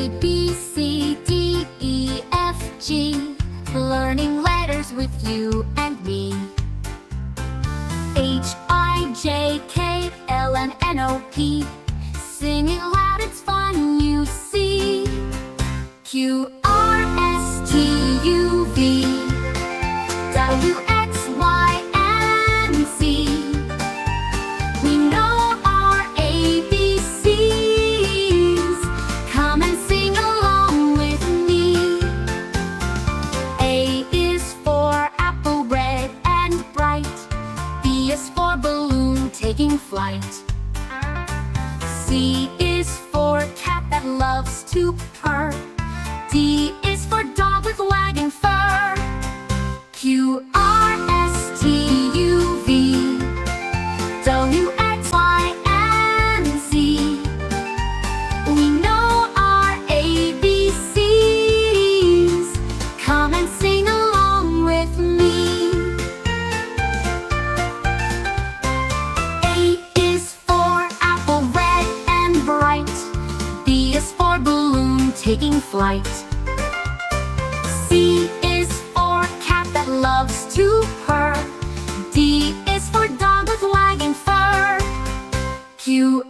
A, B, C, D, E, F, G. Learning letters with you and me. H, I, J, K, L, M, N, O, P. Singing loud, it's fun, you see. Q, R, S, T, U, V. W, X, Y, and Z. We know our ABCs. Come and sing along with me. A is for apple, red and bright. B is for balloon, taking flight. C is for cat that loves to purr. D is for dog with wagging fur. Q, R, S, T, U, V. W, X, Y, and Z. We know our ABCs. Come and sing along with me. A is for apple, red and bright. B is for balloon, taking flight. C is for cat that loves to purr. D is for dog with wagging fur. Q,